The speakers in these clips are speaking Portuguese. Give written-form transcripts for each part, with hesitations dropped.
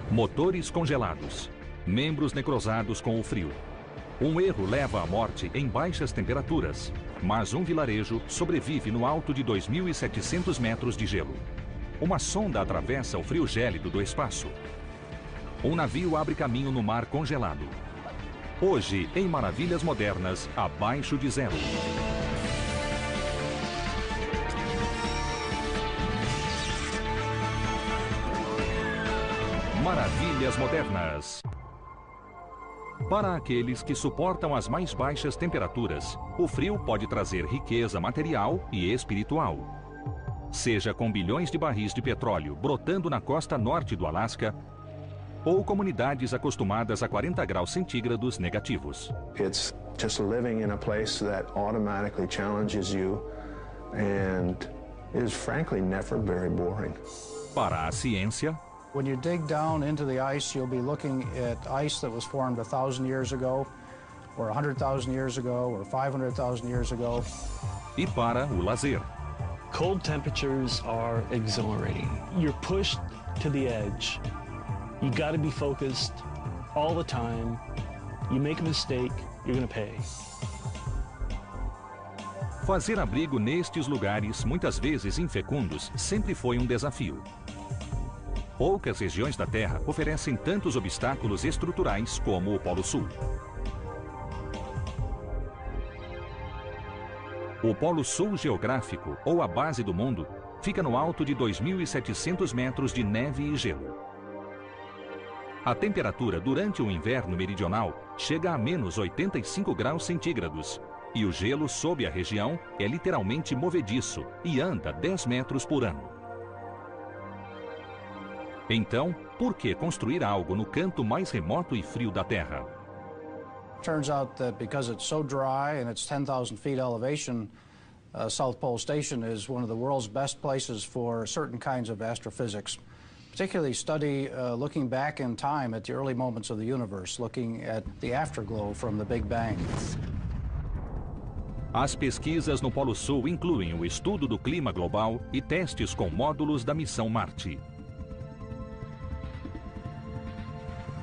Motores congelados, membros necrosados com o frio. Um erro leva à morte em baixas temperaturas, mas um vilarejo sobrevive no alto de 2.700 metros de gelo. Uma sonda atravessa o frio gélido do espaço. Um navio abre caminho no mar congelado. Hoje, em Maravilhas Modernas, abaixo de zero. Maravilhas Modernas. Para aqueles que suportam as mais baixas temperaturas, o frio pode trazer riqueza material e espiritual. Seja com bilhões de barris de petróleo brotando na costa norte do Alasca, ou comunidades acostumadas a 40 graus centígrados negativos. It's just living in a place that automatically challenges you and is frankly never very boring. Para a ciência, when you dig down into the ice, you'll be looking at ice that was formed 1,000 years ago, or 100,000 years ago, or 500,000 years ago. E para o lazer. Cold temperatures are exhilarating. You're pushed to the edge. You got to be focused all the time. You make a mistake, you're going to pay. Fazer abrigo nestes lugares, muitas vezes infecundos, sempre foi um desafio. Poucas regiões da Terra oferecem tantos obstáculos estruturais como o Polo Sul. O Polo Sul geográfico, ou a base do mundo, fica no alto de 2.700 metros de neve e gelo. A temperatura durante o inverno meridional chega a menos 85 graus centígrados, e o gelo sob a região é literalmente movediço e anda 10 metros por ano. Então, por que construir algo no canto mais remoto e frio da Terra? Turns out that because it's so dry and it's 10,000 feet elevation, South Pole Station is one of the world's best places for certain kinds of astrophysics. Particularly study looking back in time at the early moments of the universe, looking at the afterglow from the Big Bang. As pesquisas no Polo Sul incluem o estudo do clima global e testes com módulos da missão Marte.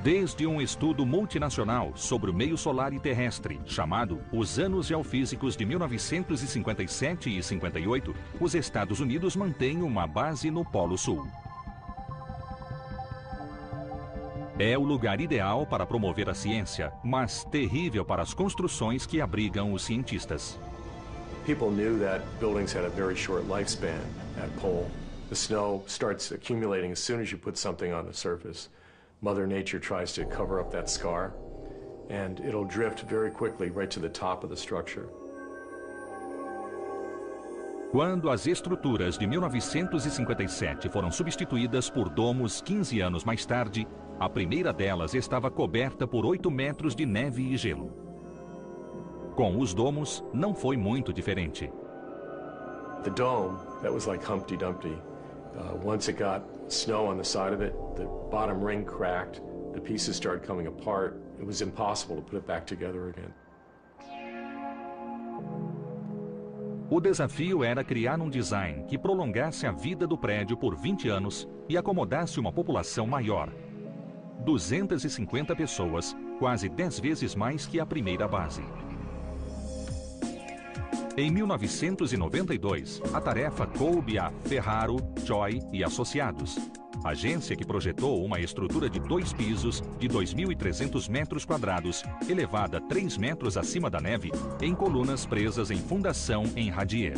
Desde um estudo multinacional sobre o meio solar e terrestre, chamado Os Anos Geofísicos de 1957 e 58, os Estados Unidos mantêm uma base no Polo Sul. É o lugar ideal para promover a ciência, mas terrível para as construções que abrigam os cientistas. People knew that buildings had a very short lifespan at Pole. The snow starts accumulating as soon as you put something on the surface. Mother Nature tries to cover up that scar, and it'll drift very quickly right to the top of the structure. Quando as estruturas de 1957 foram substituídas por domos 15 anos mais tarde, a primeira delas estava coberta por 8 metros de neve e gelo. Com os domos, não foi muito diferente. The dome, that was like Humpty Dumpty. Once it got snow on the side of it, the bottom ring cracked, the pieces started coming apart. It was impossible to put it back together again. O desafio era criar um design que prolongasse a vida do prédio por 20 anos e acomodasse uma população maior. 250 pessoas, quase 10 vezes mais que a primeira base. Em 1992, a tarefa coube a Ferraro, Choi e Associados, agência que projetou uma estrutura de 2 pisos de 2.300 metros quadrados, elevada 3 metros acima da neve, em colunas presas em fundação em radier.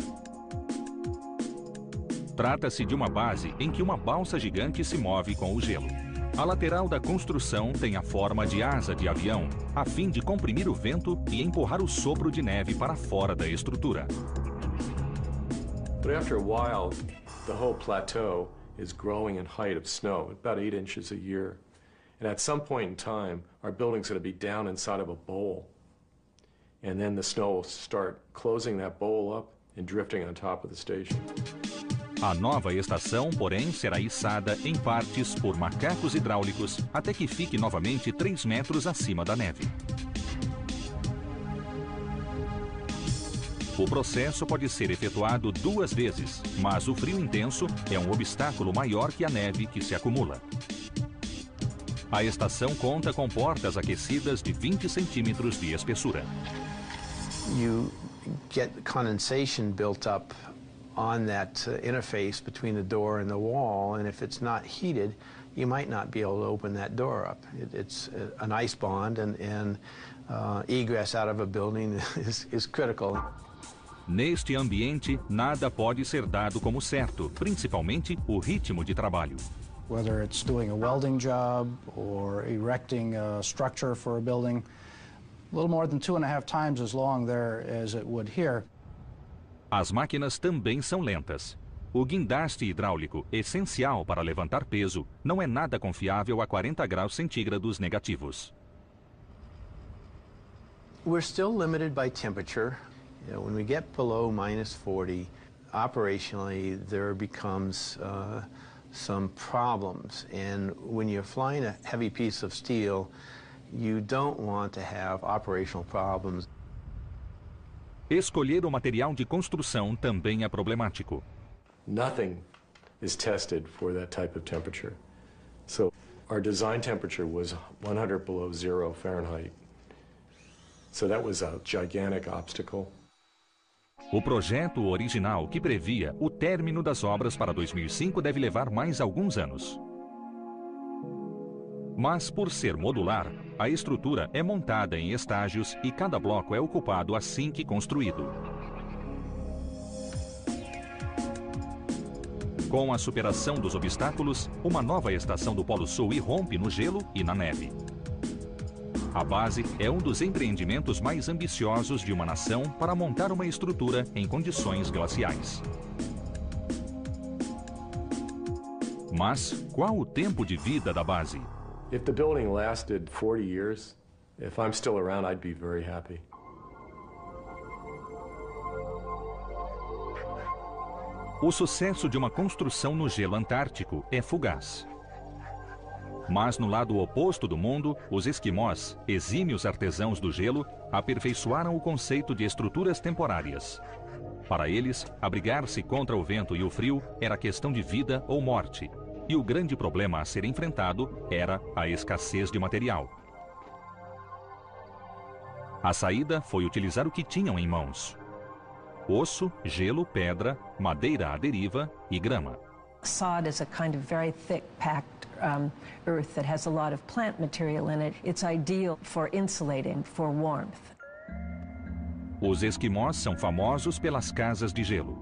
Trata-se de uma base em que uma balsa gigante se move com o gelo. A lateral da construção tem a forma de asa de avião, a fim de comprimir o vento e empurrar o sopro de neve para fora da estrutura. But after a while, the whole plateau is growing in height of snow, about 8 inches a year. And at some point in time, our building's going to be down inside of a bowl. And then the snow will start closing that bowl up and drifting on top of the station. A nova estação, porém, será içada em partes por macacos hidráulicos até que fique novamente 3 metros acima da neve. O processo pode ser efetuado 2 vezes, mas o frio intenso é um obstáculo maior que a neve que se acumula. A estação conta com portas aquecidas de 20 centímetros de espessura. You get condensation built up on that interface between the door and the wall, and if it's not heated, you might not be able to open that door up. It's an ice bond, and egress out of a building is critical. Neste ambiente, nada pode ser dado como certo, principalmente o ritmo de trabalho. Whether it's doing a welding job or erecting a structure for a building, a little more than 2.5 times as long there as it would here. As máquinas também são lentas. O guindaste hidráulico, essencial para levantar peso, não é nada confiável a 40 graus centígrados negativos. We're still limited by temperature. You know, when we get below -40, operationally there becomes some problems. And when you're flying a heavy piece of steel, you don't want to have operational problems. Escolher o material de construção também é problemático. Nothing is tested for that type of temperature. So our design temperature was 100 below 0 Fahrenheit. So that was a gigantic obstacle. O projeto original, que previa o término das obras para 2005, deve levar mais alguns anos. Mas, por ser modular, a estrutura é montada em estágios e cada bloco é ocupado assim que construído. Com a superação dos obstáculos, uma nova estação do Polo Sul irrompe no gelo e na neve. A base é um dos empreendimentos mais ambiciosos de uma nação para montar uma estrutura em condições glaciais. Mas qual o tempo de vida da base? If the building lasted 40 years, if I'm still around, I'd be very happy. O sucesso de uma construção no gelo antártico é fugaz. Mas no lado oposto do mundo, os esquimós, exímios artesãos do gelo, aperfeiçoaram o conceito de estruturas temporárias. Para eles, abrigar-se contra o vento e o frio era questão de vida ou morte. E o grande problema a ser enfrentado era a escassez de material. A saída foi utilizar o que tinham em mãos: osso, gelo, pedra, madeira à deriva e grama. Sod is a kind of very thick, packed earth that has a lot of plant material in it. It's ideal for insulating, for warmth. Os esquimós são famosos pelas casas de gelo.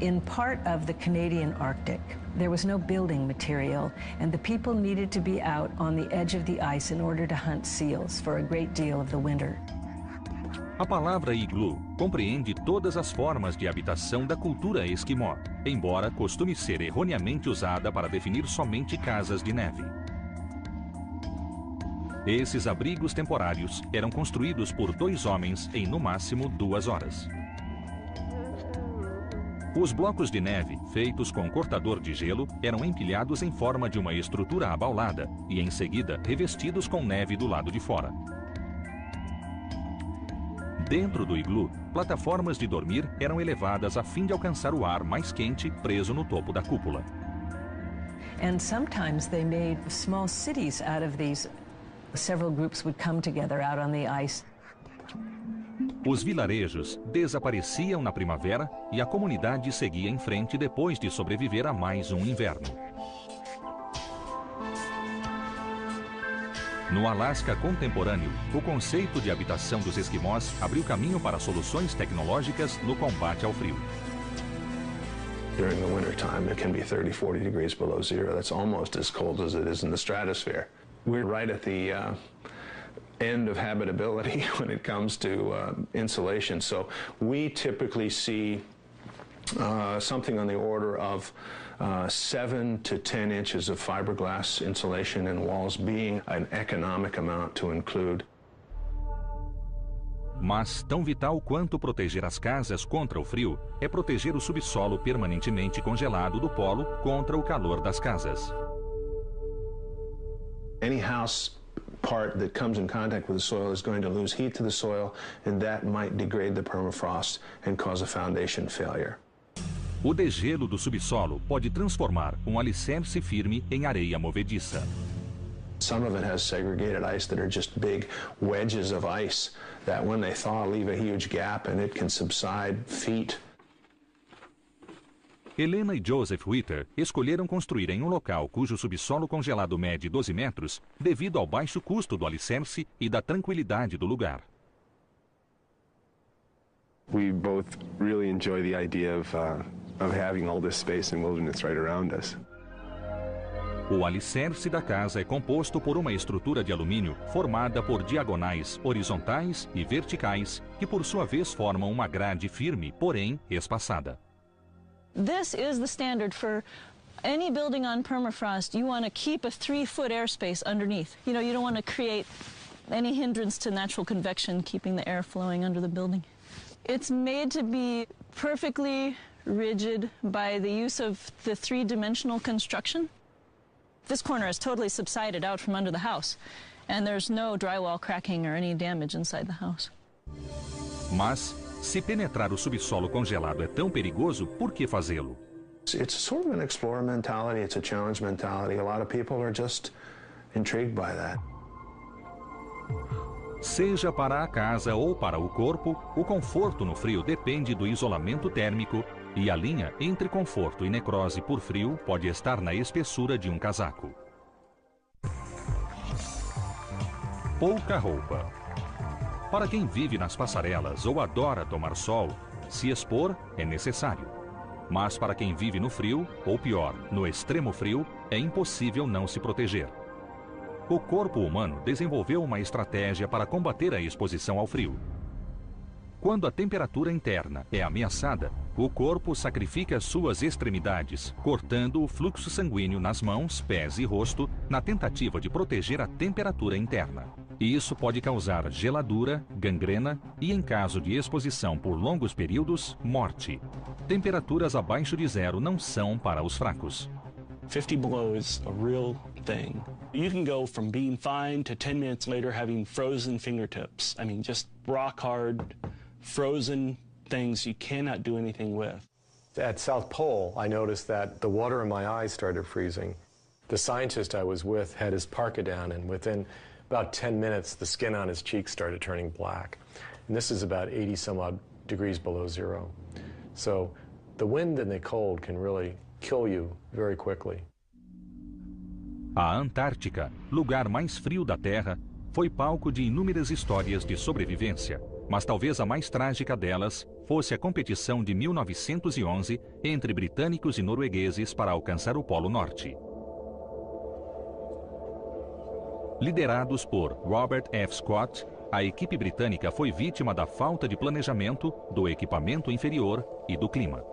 In part of the Canadian Arctic, there was no building material, and the people needed to be out on the edge of the ice in order to hunt seals for a great deal of the winter. A palavra iglu compreende todas as formas de habitação da cultura esquimó, embora costume ser erroneamente usada para definir somente casas de neve. Esses abrigos temporários eram construídos por 2 homens em no máximo 2 horas. Os blocos de neve, feitos com cortador de gelo, eram empilhados em forma de uma estrutura abaulada e, em seguida, revestidos com neve do lado de fora. Dentro do iglu, plataformas de dormir eram elevadas a fim de alcançar o ar mais quente preso no topo da cúpula. And sometimes they made small cities out of these. Several groups would come together out on the ice. Os vilarejos desapareciam na primavera e a comunidade seguia em frente depois de sobreviver a mais um inverno. No Alasca contemporâneo, o conceito de habitação dos esquimós abriu caminho para soluções tecnológicas no combate ao frio. During the winter time, it can be 30, 40 degrees below zero. That's almost as cold as it is in the stratosphere. We're right at the end of habitability when it comes to insulation. So we typically see something on the order of 7 to 10 inches of fiberglass insulation in walls being an economic amount to include. Mas tão vital quanto proteger as casas contra o frio é proteger o subsolo permanentemente congelado do polo contra o calor das casas. Any house part that comes in contact with the soil is going to lose heat to the soil, and that might degrade the permafrost and cause a foundation failure. O degelo do subsolo pode transformar um alicerce firme em areia movediça. Some of it has segregated ice that are just big wedges of ice that when they thaw leave a huge gap and it can subside feet. Helena e Joseph Witter escolheram construir em um local cujo subsolo congelado mede 12 metros devido ao baixo custo do alicerce e da tranquilidade do lugar. We both really enjoy the idea of having all this space and wilderness right around us. O alicerce da casa é composto por uma estrutura de alumínio formada por diagonais horizontais e verticais que por sua vez formam uma grade firme, porém espaçada. This is the standard for any building on permafrost. You want to keep a 3-foot airspace underneath. You know, you don't want to create any hindrance to natural convection, keeping the air flowing under the building. It's made to be perfectly rigid by the use of the 3-dimensional construction. This corner is totally subsided out from under the house, and there's no drywall cracking or any damage inside the house. Mas, se penetrar o subsolo congelado é tão perigoso, por que fazê-lo? It's sort of an explorer mentality, it's a challenge mentality. A lot of people are just intrigued by that. Seja para a casa ou para o corpo, o conforto no frio depende do isolamento térmico e a linha entre conforto e necrose por frio pode estar na espessura de um casaco. Pouca roupa. Para quem vive nas passarelas ou adora tomar sol, se expor é necessário. Mas para quem vive no frio, ou pior, no extremo frio, é impossível não se proteger. O corpo humano desenvolveu uma estratégia para combater a exposição ao frio. Quando a temperatura interna é ameaçada, o corpo sacrifica suas extremidades, cortando o fluxo sanguíneo nas mãos, pés e rosto, na tentativa de proteger a temperatura interna. E isso pode causar geladura, gangrena e, em caso de exposição por longos períodos, morte. Temperaturas abaixo de zero não são para os fracos. 50 below is a real thing. You can go from being fine to 10 minutes later having frozen fingertips. I mean, just rock hard, frozen things you cannot do anything with. At South Pole, I noticed that the water in my eyes started freezing. The scientist I was with had his parka down, and within about 10 minutes, the skin on his cheeks started turning black. And this is about 80 some odd degrees below zero. So the wind and the cold can really kill you very quickly. A Antártica, lugar mais frio da Terra, foi palco de inúmeras histórias de sobrevivência, mas talvez a mais trágica delas fosse a competição de 1911 entre britânicos e noruegueses para alcançar o Polo Norte. Liderados por Robert F. Scott, a equipe britânica foi vítima da falta de planejamento, do equipamento inferior e do clima.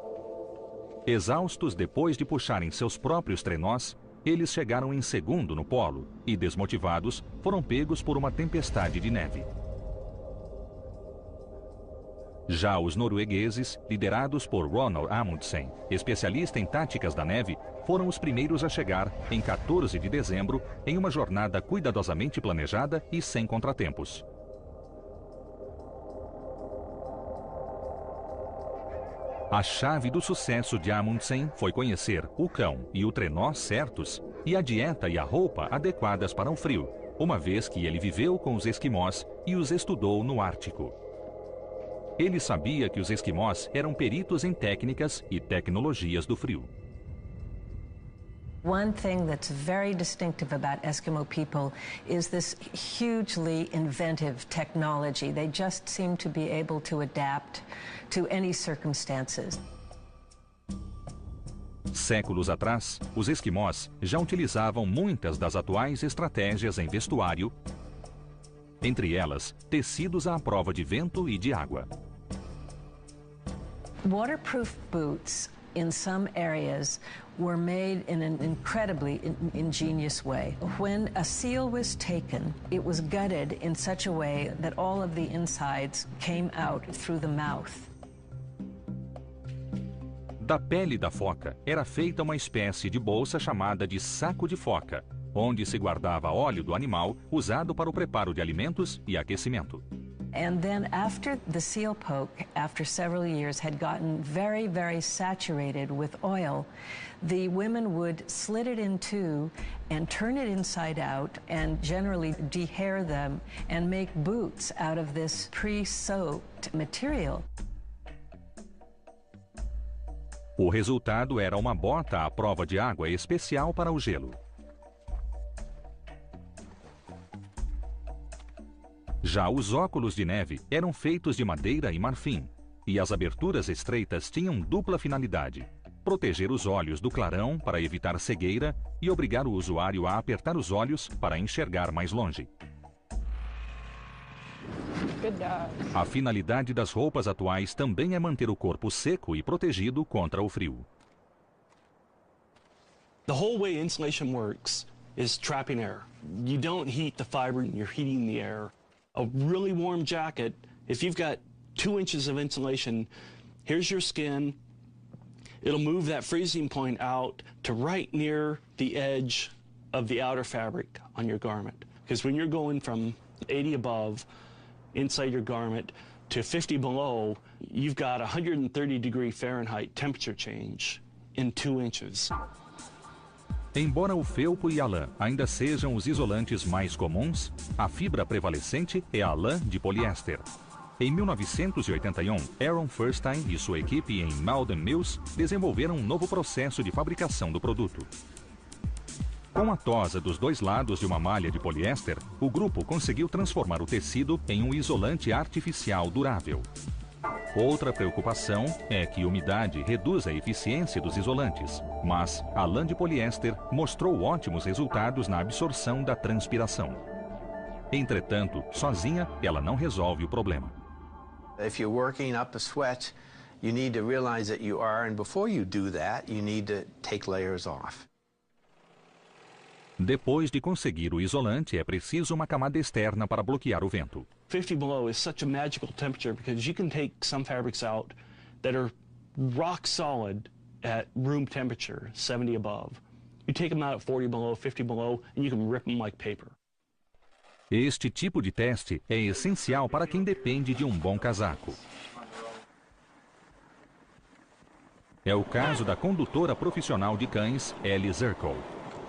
Exaustos depois de puxarem seus próprios trenós, eles chegaram em segundo no polo e, desmotivados, foram pegos por uma tempestade de neve. Já os noruegueses, liderados por Ronald Amundsen, especialista em táticas da neve, foram os primeiros a chegar, em 14 de dezembro, em uma jornada cuidadosamente planejada e sem contratempos. A chave do sucesso de Amundsen foi conhecer o cão e o trenó certos e a dieta e a roupa adequadas para o frio, uma vez que ele viveu com os esquimós e os estudou no Ártico. Ele sabia que os esquimós eram peritos em técnicas e tecnologias do frio. One thing that's very distinctive about Eskimo people is this hugely inventive technology. They just seem to be able to adapt to any circumstances. Séculos atrás, os esquimós já utilizavam muitas das atuais estratégias em vestuário, entre elas tecidos à prova de vento e de água. Waterproof boots in some areas were made in an incredibly ingenious way. When a seal was taken, it was gutted in such a way that all of the insides came out through the mouth. Da pele da foca era feita uma espécie de bolsa chamada de saco de foca, onde se guardava óleo do animal usado para o preparo de alimentos e aquecimento. And then after the seal poke, after several years, had gotten very, very saturated with oil, the women would slit it in two and turn it inside out and generally dehair them and make boots out of this pre-soaked material. O resultado era uma bota à prova de água especial para o gelo. Já os óculos de neve eram feitos de madeira e marfim, e as aberturas estreitas tinham dupla finalidade: proteger os olhos do clarão para evitar cegueira e obrigar o usuário a apertar os olhos para enxergar mais longe. A finalidade das roupas atuais também é manter o corpo seco e protegido contra o frio. The whole way insulation works is trapping air. You don't heat the fiber, you're heating the air. A really warm jacket, if you've got 2 inches of insulation, here's your skin. It'll move that freezing point out to right near the edge of the outer fabric on your garment. Because when you're going from 80 above inside your garment to 50 below, you've got 130 degree Fahrenheit temperature change in 2 inches. Embora o felpo e a lã ainda sejam os isolantes mais comuns, a fibra prevalecente é a lã de poliéster. Em 1981, Aaron Furstein e sua equipe em Malden Mills desenvolveram um novo processo de fabricação do produto. Com a tosa dos dois lados de uma malha de poliéster, o grupo conseguiu transformar o tecido em um isolante artificial durável. Outra preocupação é que a umidade reduz a eficiência dos isolantes, mas a lã de poliéster mostrou ótimos resultados na absorção da transpiração. Entretanto, sozinha, ela não resolve o problema. If you're working up a sweat, you need to realize that you are, and before you do that, you need to take layers off. Depois de conseguir o isolante, é preciso uma camada externa para bloquear o vento. 50 below is such a magical temperature because you can take some fabrics out that are rock solid at room temperature, 70 above. You take them out at 40 below, 50 below, and you can rip them like paper. Este tipo de teste é essencial para quem depende de um bom casaco. É o caso da condutora profissional de cães, Ellie Zirkle.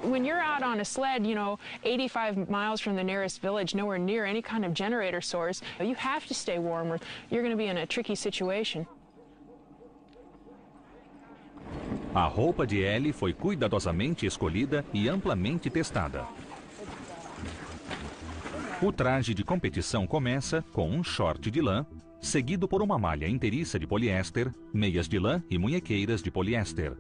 When you're out on a sled, 85 miles from the nearest village, nowhere near any kind of generator source, you have to stay warm or you're going to be in a tricky situation. A roupa de Ellie foi cuidadosamente escolhida e amplamente testada. O traje de competição começa com um short de lã, seguido por uma malha inteiriça de poliéster, meias de lã e munhequeiras de poliéster.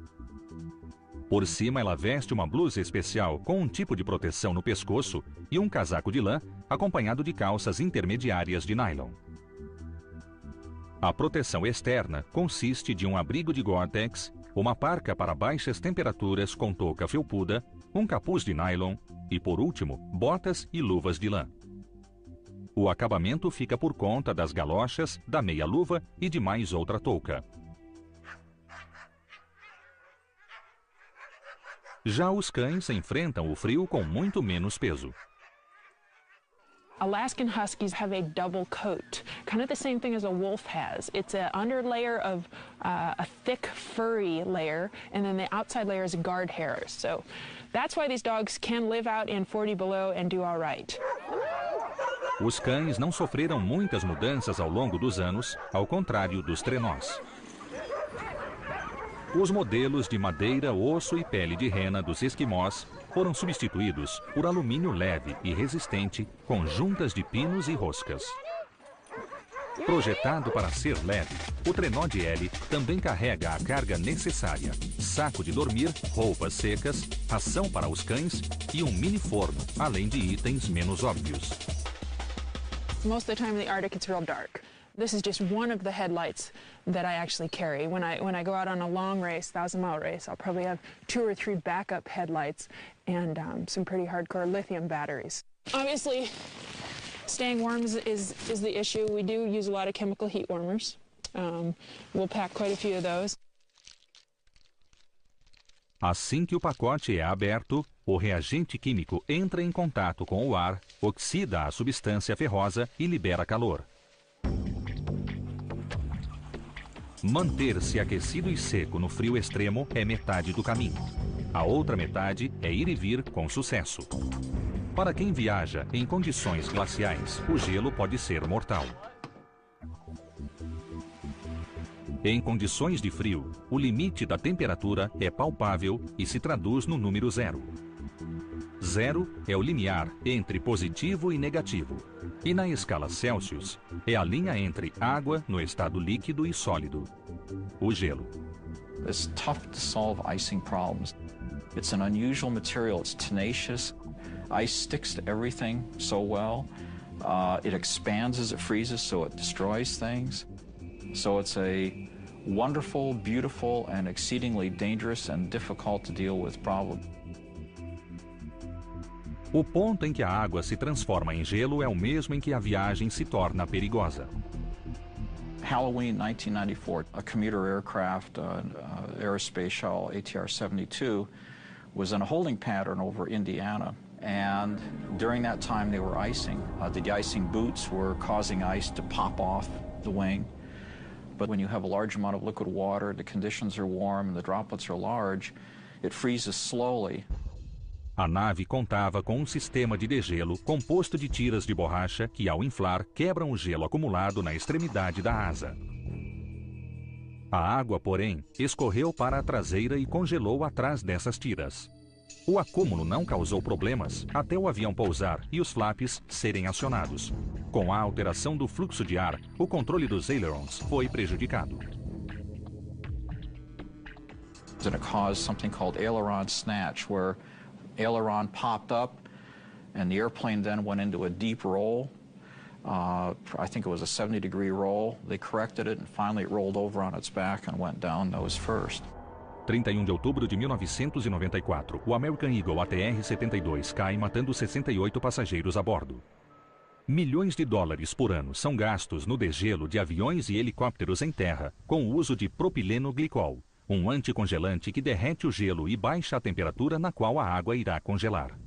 Por cima, ela veste uma blusa especial com um tipo de proteção no pescoço e um casaco de lã, acompanhado de calças intermediárias de nylon. A proteção externa consiste de um abrigo de Gore-Tex, uma parca para baixas temperaturas com touca felpuda, um capuz de nylon e, por último, botas e luvas de lã. O acabamento fica por conta das galochas, da meia-luva e de mais outra touca. Já os cães enfrentam o frio com muito menos peso. Alaskan Huskies have a double coat, kind of the same thing as a wolf has. It's an underlayer of a thick furry layer, and then the outside layer is guard hairs. So that's why these dogs can live out in 40 below and do all right. Os cães não sofreram muitas mudanças ao longo dos anos, ao contrário dos trenós. Os modelos de madeira, osso e pele de rena dos esquimós foram substituídos por alumínio leve e resistente com juntas de pinos e roscas. Projetado para ser leve, o trenó de Ellie também carrega a carga necessária: saco de dormir, roupas secas, ração para os cães e um mini forno, além de itens menos óbvios. Most of the time in the Arctic it's real dark. This is just one of the headlights that I actually carry. When I go out on a long race, 1,000-mile race, I'll probably have 2 or 3 backup headlights and some pretty hardcore lithium batteries. Obviously, staying warm is the issue. We do use a lot of chemical heat warmers. We'll pack quite a few of those. Assim que o pacote é aberto, o reagente químico entra em contato com o ar, oxida a substância ferrosa e libera calor. Manter-se aquecido e seco no frio extremo é metade do caminho. A outra metade é ir e vir com sucesso. Para quem viaja em condições glaciais, o gelo pode ser mortal. Em condições de frio, o limite da temperatura é palpável e se traduz no número 0. 0 é o limiar entre positivo e negativo. E na escala Celsius, é a linha entre água no estado líquido e sólido, o gelo. It's tough to solve icing problems. It's an unusual material. It's tenacious. Ice sticks to everything so well. It expands as it freezes, so it destroys things. So it's a wonderful, beautiful, and exceedingly dangerous and difficult to deal with problem. O ponto em que a água se transforma em gelo é o mesmo em que a viagem se torna perigosa. Halloween 1994, a commuter aircraft, aerospace shuttle ATR-72, was in a holding pattern over Indiana. And during that time, they were icing. The de-icing boots were causing ice to pop off the wing. But when you have a large amount of liquid water, the conditions are warm, and the droplets are large, it freezes slowly. A nave contava com um sistema de degelo composto de tiras de borracha que, ao inflar, quebram o gelo acumulado na extremidade da asa. A água, porém, escorreu para a traseira e congelou atrás dessas tiras. O acúmulo não causou problemas até o avião pousar e os flaps serem acionados. Com a alteração do fluxo de ar, o controle dos ailerons foi prejudicado. And it caused something called aileron snatch, where aileron popped up and the airplane then went into a deep roll. I think it was a 70-degree roll. They corrected it and finally it rolled over on its back and went down nose first. 31 de outubro de 1994, o American Eagle ATR-72 cai matando 68 passageiros a bordo. Milhões de dólares por ano são gastos no degelo de aviões e helicópteros em terra com o uso de propileno glicol, um anticongelante que derrete o gelo e baixa a temperatura na qual a água irá congelar.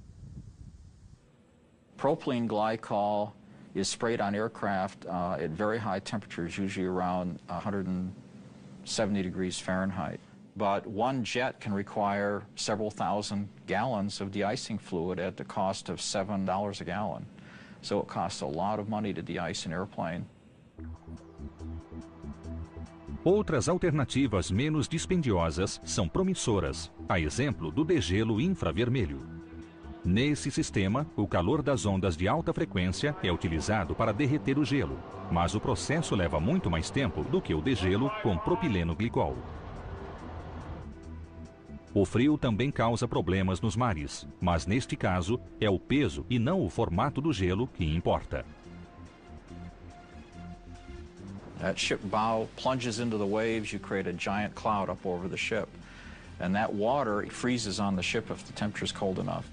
Propylene glycol is sprayed on aircraft at very high temperatures, usually around 170 degrees Fahrenheit. But one jet can require several thousand gallons of de-icing fluid at the cost of $7 a gallon. So it costs a lot of money to de-ice an airplane. Outras alternativas menos dispendiosas são promissoras, a exemplo do degelo infravermelho. Nesse sistema, o calor das ondas de alta frequência é utilizado para derreter o gelo, mas o processo leva muito mais tempo do que o degelo com propileno glicol. O frio também causa problemas nos mares, mas neste caso é o peso e não o formato do gelo que importa. That ship bow plunges into the waves, you create a giant cloud up over the ship. And that water freezes on the ship if the temperature is cold enough.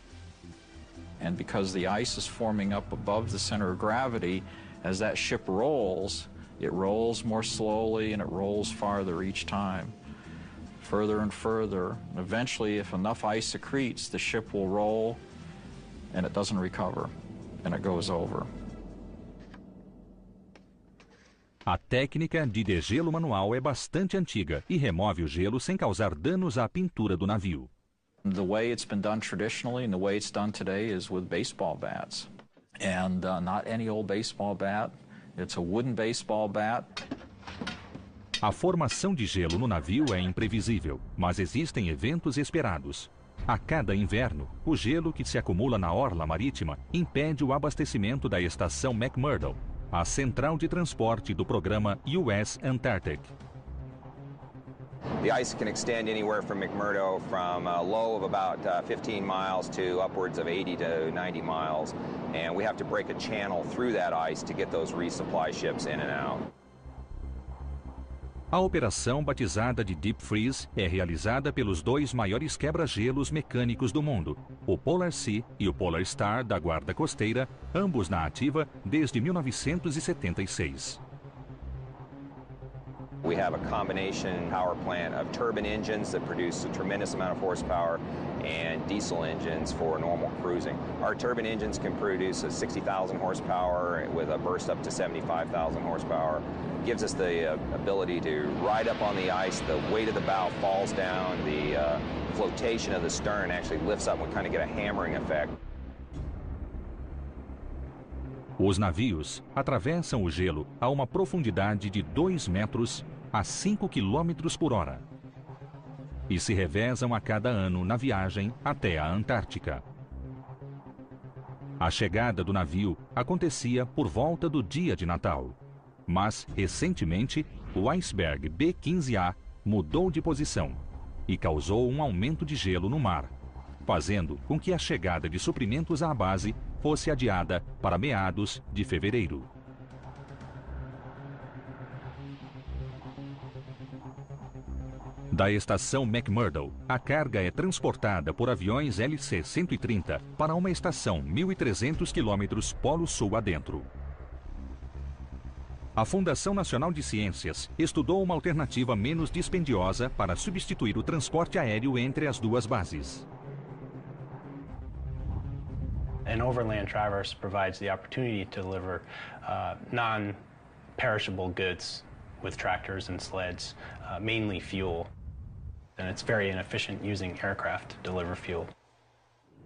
And because the ice is forming up above the center of gravity, as that ship rolls, it rolls more slowly and it rolls farther each time. Further and further. And eventually, if enough ice accretes, the ship will roll and it doesn't recover and it goes over. A técnica de degelo manual é bastante antiga e remove o gelo sem causar danos à pintura do navio. The way it's been done traditionally and the way it's done today is with baseball bats. And not any old baseball bat. It's a wooden baseball bat. A formação de gelo no navio é imprevisível, mas existem eventos esperados. A cada inverno, o gelo que se acumula na orla marítima impede o abastecimento da estação McMurdo, a central de transporte do programa US Antarctic. The ice can extend anywhere from McMurdo from a low of about 15 miles to upwards of 80 to 90 miles, and we have to break a channel through that ice to get those resupply ships in and out. A operação, batizada de Deep Freeze, é realizada pelos dois maiores quebra-gelos mecânicos do mundo, o Polar Sea e o Polar Star da Guarda Costeira, ambos na ativa desde 1976. We have a combination power plant of turbine engines that produce a tremendous amount of horsepower and diesel engines for normal cruising. Our turbine engines can produce a 60,000 horsepower with a burst up to 75,000 horsepower. It gives us the ability to ride up on the ice. The weight of the bow falls down. The flotation of the stern actually lifts up and we kind of get a hammering effect. Os navios atravessam o gelo a uma profundidade de 2 metros a 5 km por hora e se revezam a cada ano na viagem até a Antártica. A chegada do navio acontecia por volta do dia de Natal, mas recentemente o iceberg B-15A mudou de posição e causou um aumento de gelo no mar, fazendo com que a chegada de suprimentos à base fosse adiada para meados de fevereiro. Da estação McMurdo, a carga é transportada por aviões LC-130 para uma estação 1.300 quilômetros Polo Sul adentro. A Fundação Nacional de Ciências estudou uma alternativa menos dispendiosa para substituir o transporte aéreo entre as duas bases. An overland traverse provides the opportunity to deliver non-perishable goods with tractors and sleds, mainly fuel. And it's very inefficient using aircraft to deliver fuel.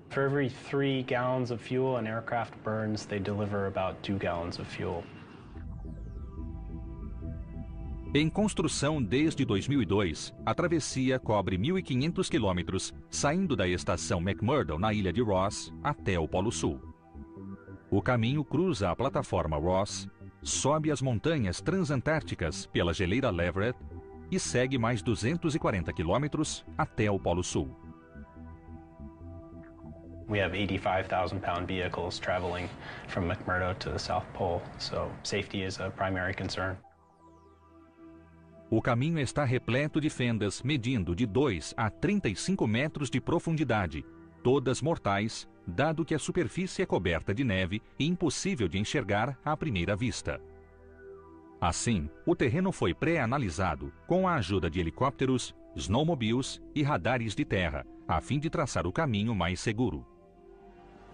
For every 3 gallons of fuel an aircraft burns, they deliver about 2 gallons of fuel. Em construção desde 2002, a travessia cobre 1.500 quilômetros, saindo da estação McMurdo na ilha de Ross até o Polo Sul. O caminho cruza a plataforma Ross, sobe as montanhas transantárticas pela geleira Leverett e segue mais 240 quilômetros até o Polo Sul. We have 85,000-pound vehicles traveling from McMurdo to the South Pole, so safety is a primary concern. O caminho está repleto de fendas medindo de 2 a 35 metros de profundidade, todas mortais, dado que a superfície é coberta de neve e impossível de enxergar à primeira vista. Assim, o terreno foi pré-analisado com a ajuda de helicópteros, snowmobiles e radares de terra, a fim de traçar o caminho mais seguro.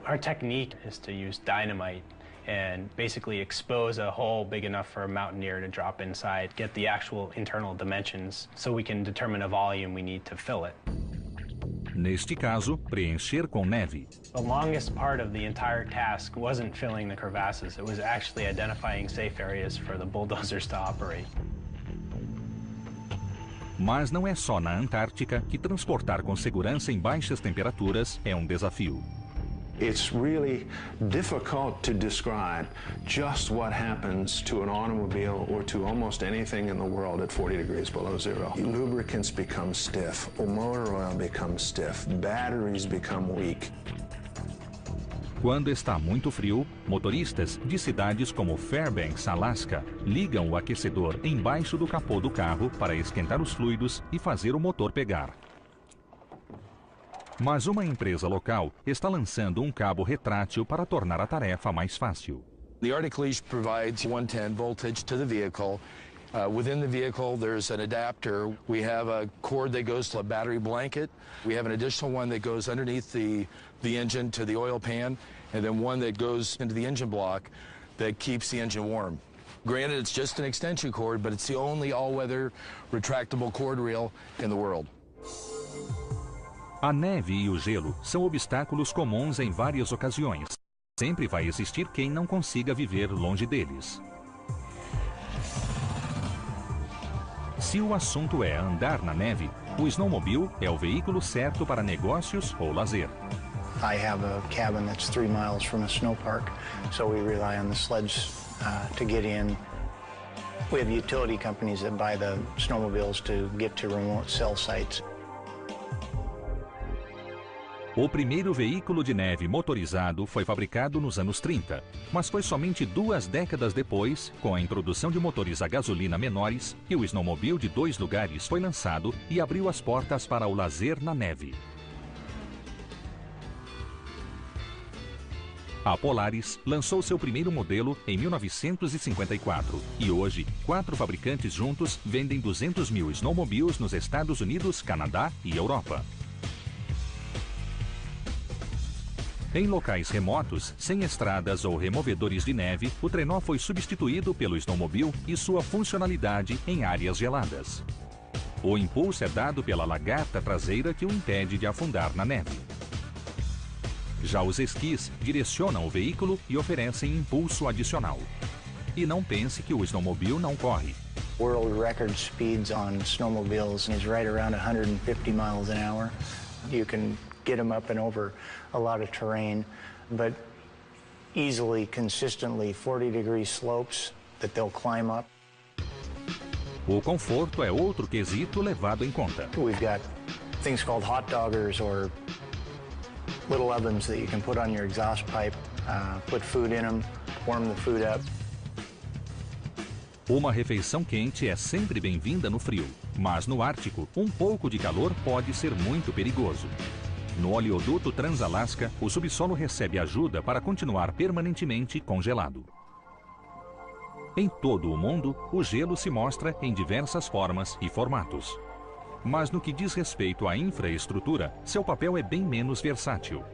Our technique is to use dynamite and basically expose a hole big enough for a mountaineer to drop inside, get the actual internal dimensions so we can determine a volume we need to fill it. Neste caso, preencher com neve. The longest part of the entire task wasn't filling the crevasses, it was actually identifying safe areas for the bulldozers to operate. Mas não é só na Antártica que transportar com segurança em baixas temperaturas é um desafio. It's really difficult to describe just what happens to an automobile or to almost anything in the world at 40 degrees below zero. Lubricants become stiff, motor oil becomes stiff, batteries become weak. Quando está muito frio, motoristas de cidades como Fairbanks, Alaska, ligam o aquecedor embaixo do capô do carro para esquentar os fluidos e fazer o motor pegar. Mas uma empresa local está lançando um cabo retrátil para tornar a tarefa mais fácil. The Arctic Leash provides 110 voltage to the vehicle. Within the vehicle, there's an adapter. We have a cord that goes to a battery blanket. We have an additional one that goes underneath the engine to the oil pan, and then one that goes into the engine block that keeps the engine warm. Granted, it's just an extension cord, but it's the only all-weather retractable cord reel in the world. A neve e o gelo são obstáculos comuns em várias ocasiões. Sempre vai existir quem não consiga viver longe deles. Se o assunto é andar na neve, o snowmobile é o veículo certo para negócios ou lazer. I have a cabin that's 3 miles from a snow park, so we rely on the sleds to get in. We have utility companies that buy the snowmobiles to get to remote cell sites. O primeiro veículo de neve motorizado foi fabricado nos anos 30, mas foi somente 2 décadas depois, com a introdução de motores a gasolina menores, que o snowmobile de 2 lugares foi lançado e abriu as portas para o lazer na neve. A Polaris lançou seu primeiro modelo em 1954 e hoje, 4 fabricantes juntos vendem 200 mil snowmobiles nos Estados Unidos, Canadá e Europa. Em locais remotos, sem estradas ou removedores de neve, o trenó foi substituído pelo snowmobile e sua funcionalidade em áreas geladas. O impulso é dado pela lagarta traseira que o impede de afundar na neve. Já os esquis direcionam o veículo e oferecem impulso adicional. E não pense que o snowmobile não corre. World record speeds on snowmobiles is right around 150 miles an hour. You can get them up and over a lot of terrain, but easily, consistently 40-degree slopes that they'll climb up. O conforto é outro quesito levado em conta. We've got things called hot doggers or little ovens that you can put on your exhaust pipe, put food in them, warm the food up. Uma refeição quente é sempre bem-vinda no frio, mas no Ártico, um pouco de calor pode ser muito perigoso. No oleoduto Trans-Alaska, o subsolo recebe ajuda para continuar permanentemente congelado. Em todo o mundo, o gelo se mostra em diversas formas e formatos. Mas no que diz respeito à infraestrutura, seu papel é bem menos versátil.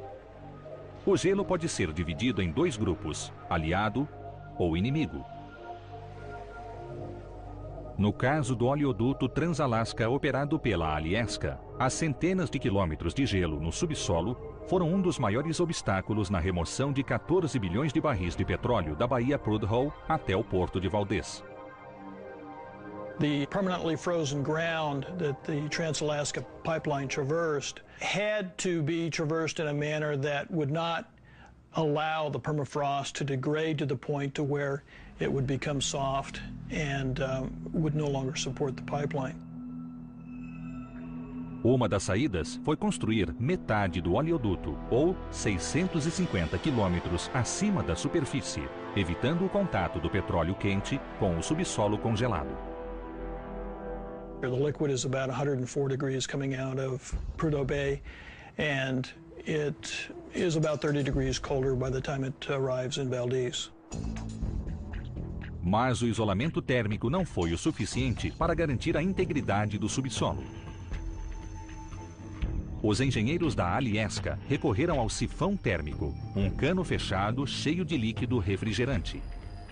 O gelo pode ser dividido em 2 grupos, aliado ou inimigo. No caso do oleoduto Trans-Alaska operado pela Alyeska, as centenas de quilômetros de gelo no subsolo foram um dos maiores obstáculos na remoção de 14 bilhões de barris de petróleo da Baía Prudhoe até o porto de Valdez. The permanently frozen ground that the Trans-Alaska pipeline traversed had to be traversed in a manner that would not allow the permafrost to degrade to the point to where it would become soft and would no longer support the pipeline. Uma das saídas foi construir metade do oleoduto, ou 650 quilômetros acima da superfície, evitando o contato do petróleo quente com o subsolo congelado. The liquid is about 104 degrees coming out of Prudhoe Bay, and it is about 30 degrees colder by the time it arrives in Valdez. Mas o isolamento térmico não foi o suficiente para garantir a integridade do subsolo. Os engenheiros da Alyeska recorreram ao sifão térmico, um cano fechado cheio de líquido refrigerante.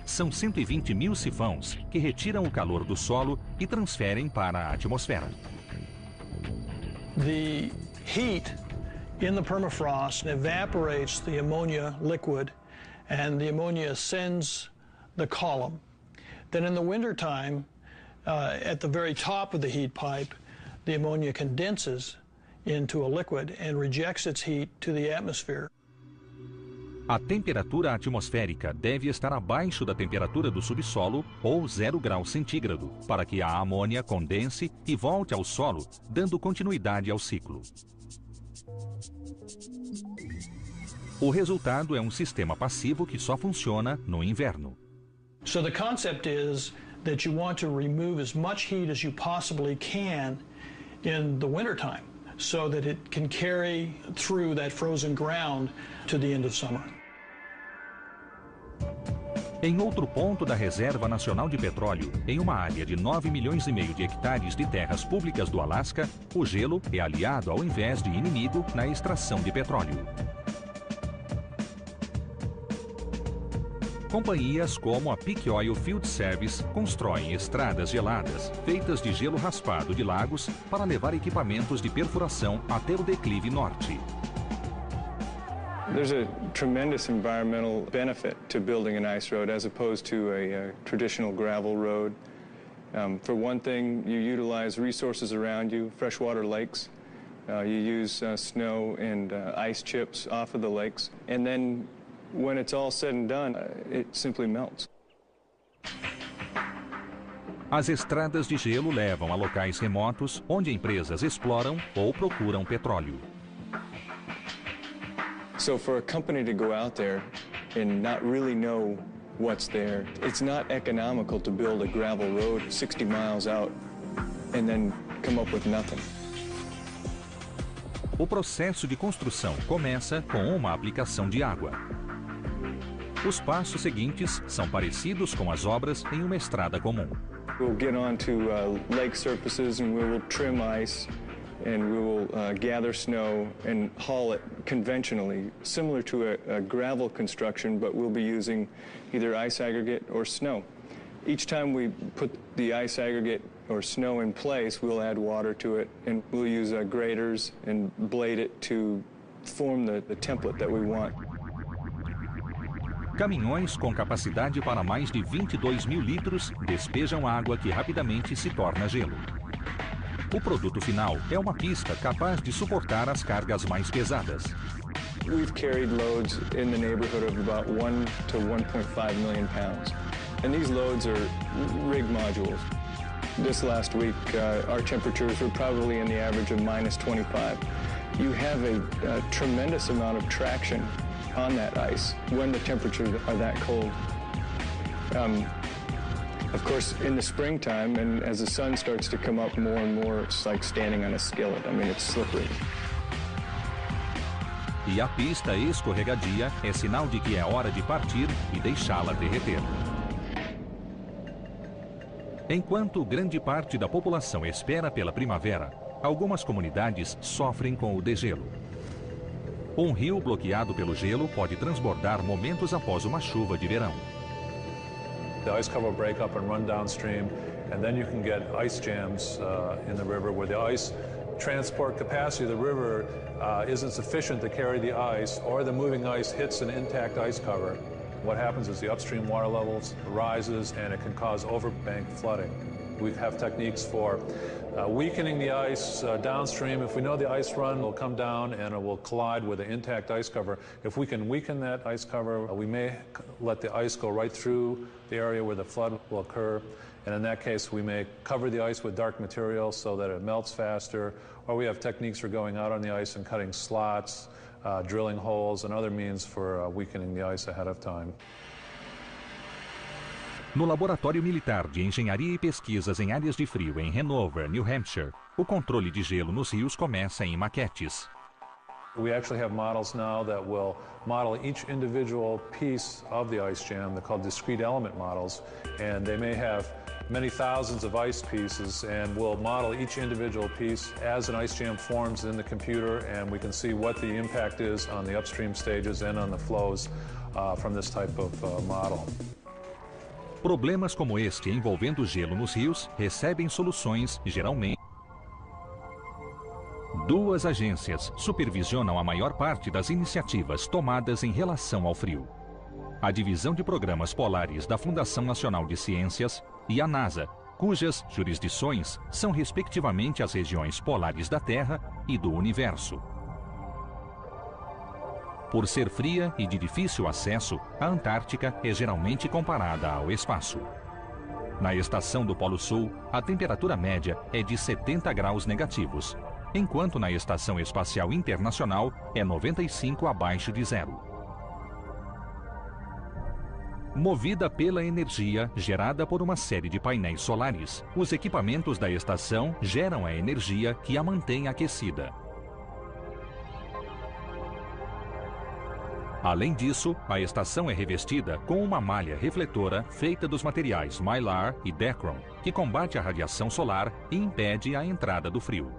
São 120 mil sifões que retiram o calor do solo e transferem para a atmosfera. The heat in the permafrost evaporates the ammonia liquid, and the ammonia ascends the column. Then in the wintertime, at the very top of the heat pipe, the ammonia condenses into a liquid and rejects its heat to the atmosphere. A temperatura atmosférica deve estar abaixo da temperatura do subsolo, ou 0 graus centígrado, para que a amônia condense e volte ao solo, dando continuidade ao ciclo. O resultado é um sistema passivo que só funciona no inverno. So the concept is that you want to remove as much heat as you possibly can in the wintertime, so that it can carry through that frozen ground to the end of summer. Em outro ponto da Reserva Nacional de Petróleo, em uma área de 9,5 milhões de hectares de terras públicas do Alasca, o gelo é aliado ao invés de inimigo na extração de petróleo. Companhias como a Peak Oil Field Service constroem estradas geladas, feitas de gelo raspado de lagos, para levar equipamentos de perfuração até o declive norte. There's a tremendous environmental benefit to building an ice road as opposed to a traditional gravel road. For one thing, you utilize resources around you, freshwater lakes. You use snow and ice chips off of the lakes. And then when it's all said and done, it simply melts. As estradas de gelo levam a locais remotos onde empresas exploram ou procuram petróleo. So for a company to go out there and not really know what's there, it's not economical to build a gravel road 60 miles out and then come up with nothing. O processo de construção começa com uma aplicação de água. Os passos seguintes são parecidos com as obras em uma estrada comum. We'll get onto lake surfaces and we will trim ice and we will gather snow and haul it conventionally, similar to a gravel construction, but we'll be using either ice aggregate or snow. Each time we put the ice aggregate or snow in place, we'll add water to it and we'll use graders and blade it to form the template that we want. Caminhões com capacidade para mais de 22 mil litros despejam água que rapidamente se torna gelo. O produto final é uma pista capaz de suportar as cargas mais pesadas. We've carried loads in the neighborhood of about 1 to 1.5 million pounds. And these loads are rig modules. This last week, our temperatures were probably in the average of minus 25. You have a tremendous amount of traction on that ice when the temperatures are that cold. Of course, in the springtime, and as the sun starts to come up more and more, it's like standing on a skillet. I mean, it's slippery. E a pista escorregadia é sinal de que é hora de partir e deixá-la derreter. Enquanto grande parte da população espera pela primavera, algumas comunidades sofrem com o degelo. Um rio bloqueado pelo gelo pode transbordar momentos após uma chuva de verão. The ice cover will break up and run downstream, and then you can get ice jams in the river where the ice transport capacity of the river isn't sufficient to carry the ice, or the moving ice hits an intact ice cover. What happens is the upstream water levels rises and it can cause overbank flooding. We have techniques for weakening the ice downstream. If we know the ice run will come down and it will collide with an intact ice cover, if we can weaken that ice cover, we may let the ice go right through the area where the flood will occur. And in that case, we may cover the ice with dark material so that it melts faster, or we have techniques for going out on the ice and cutting slots, drilling holes, and other means for weakening the ice ahead of time. No Laboratório Militar de Engenharia e Pesquisas em Áreas de Frio em Hanover, New Hampshire, o controle de gelo nos rios começa em maquetes. We actually have models now that will model each individual piece of the ice jam. They're called discrete element models, and they may have many thousands of ice pieces, and we'll model each individual piece as an ice jam forms in the computer, and we can see what the impact is on the upstream stages and on the flows from this type of model. Problemas como este envolvendo gelo nos rios recebem soluções, geralmente. Duas agências supervisionam a maior parte das iniciativas tomadas em relação ao frio: a Divisão de Programas Polares da Fundação Nacional de Ciências e a NASA, cujas jurisdições são respectivamente as regiões polares da Terra e do Universo. Por ser fria e de difícil acesso, a Antártica é geralmente comparada ao espaço. Na estação do Polo Sul, a temperatura média é de 70 graus negativos, enquanto na Estação Espacial Internacional é 95 abaixo de zero. Movida pela energia gerada por uma série de painéis solares, os equipamentos da estação geram a energia que a mantém aquecida. Além disso, a estação é revestida com uma malha refletora feita dos materiais Mylar e Dacron, que combate a radiação solar e impede a entrada do frio.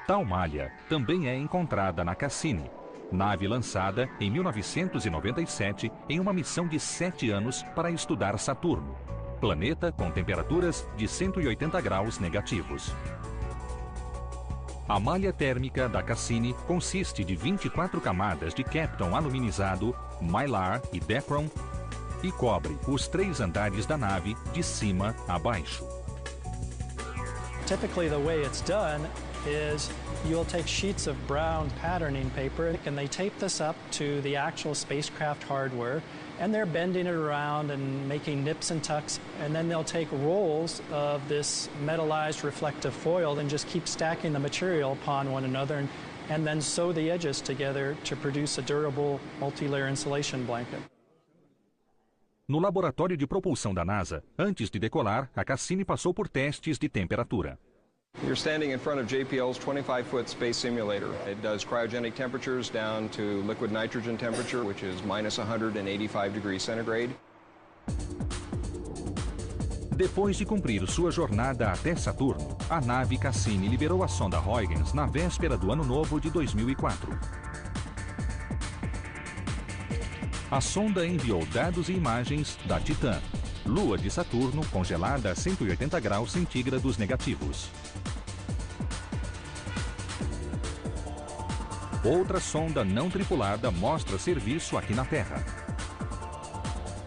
Tal malha também é encontrada na Cassini, nave lançada em 1997 em uma missão de 7 anos para estudar Saturno, planeta com temperaturas de 180 graus negativos. A malha térmica da Cassini consiste de 24 camadas de Kapton aluminizado, Mylar e Dacron e cobre os 3 andares da nave de cima a baixo. Typically the way it's done is you'll take sheets of brown patterning paper and they tape this up to the actual spacecraft hardware, and they're bending it around and making nips and tucks, and then they'll take rolls of this metallized reflective foil and just keep stacking the material upon one another and then sew the edges together to produce a durable multi-layer insulation blanket. No laboratório de propulsão da NASA, antes de decolar, a Cassini passou por testes de temperatura. You're standing in front of JPL's 25-foot space simulator. It does cryogenic temperatures down to liquid nitrogen temperature, which is minus 185 degrees centigrade. Depois de cumprir sua jornada até Saturno, a nave Cassini liberou a sonda Huygens na véspera do Ano Novo de 2004. A sonda enviou dados e imagens da Titã, lua de Saturno congelada a 180 graus centígrados negativos. Outra sonda não tripulada mostra serviço aqui na Terra.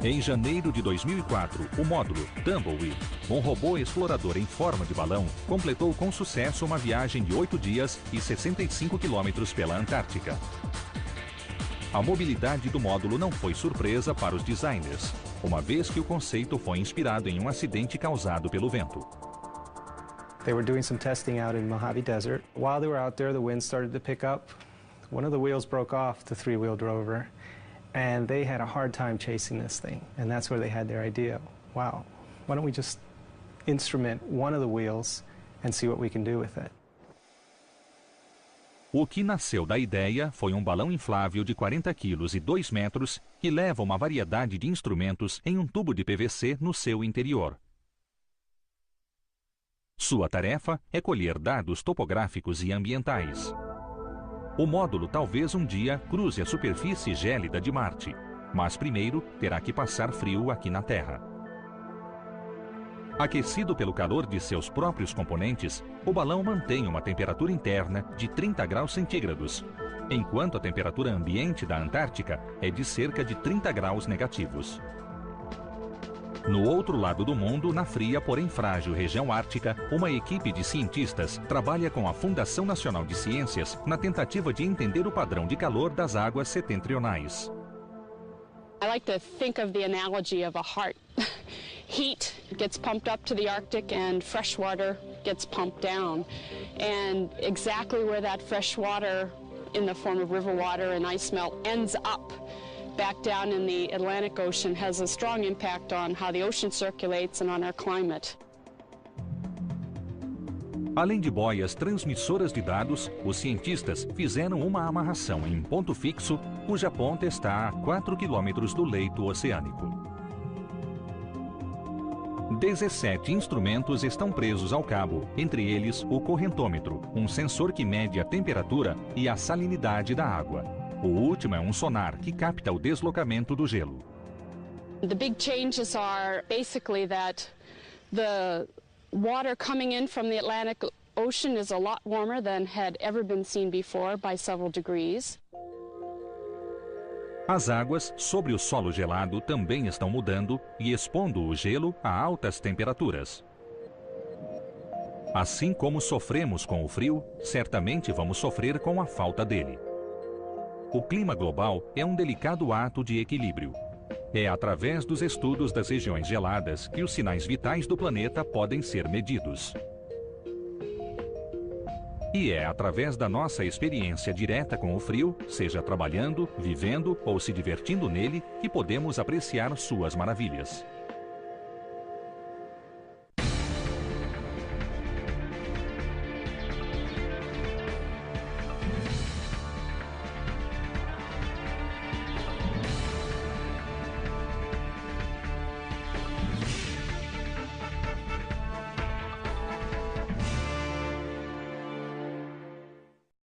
Em janeiro de 2004, o módulo Tumbleweed, um robô explorador em forma de balão, completou com sucesso uma viagem de 8 dias e 65 quilômetros pela Antártica. A mobilidade do módulo não foi surpresa para os designers, uma vez que o conceito foi inspirado em um acidente causado pelo vento. They were doing some testing out in Mojave Desert. While they were out there, the wind started to pick up. One of the wheels broke off the three-wheeled rover, and they had a hard time chasing this thing. And that's where they had their idea. Wow, why don't we just instrument one of the wheels and see what we can do with it? O que nasceu da ideia foi um balão inflável de 40 quilos e 2 metros que leva uma variedade de instrumentos em um tubo de PVC no seu interior. Sua tarefa é colher dados topográficos e ambientais. O módulo talvez um dia cruze a superfície gélida de Marte, mas primeiro terá que passar frio aqui na Terra. Aquecido pelo calor de seus próprios componentes, o balão mantém uma temperatura interna de 30 graus centígrados, enquanto a temperatura ambiente da Antártica é de cerca de 30 graus negativos. No outro lado do mundo, na fria, porém frágil região ártica, uma equipe de cientistas trabalha com a Fundação Nacional de Ciências na tentativa de entender o padrão de calor das águas setentrionais. I like to think of the analogy of a heart. Heat gets pumped up to the Arctic and fresh water gets pumped down. And exactly where that fresh water in the form of river water and ice melt ends up back down in the Atlantic Ocean has a strong impact on how the ocean circulates and on our climate. Além de boias transmissoras de dados, os cientistas fizeram uma amarração em um ponto fixo, cuja ponta está a 4 quilômetros do leito oceânico. 17 instrumentos estão presos ao cabo, entre eles o correntômetro, um sensor que mede a temperatura e a salinidade da água. O último é um sonar que capta o deslocamento do gelo. The big changes are basically that the water coming in from the Atlantic Ocean is a lot warmer than had ever been seen before by several degrees. As águas sobre o solo gelado também estão mudando e expondo o gelo a altas temperaturas. Assim como sofremos com o frio, certamente vamos sofrer com a falta dele. O clima global é um delicado ato de equilíbrio. É através dos estudos das regiões geladas que os sinais vitais do planeta podem ser medidos. E é através da nossa experiência direta com o frio, seja trabalhando, vivendo ou se divertindo nele, que podemos apreciar suas maravilhas.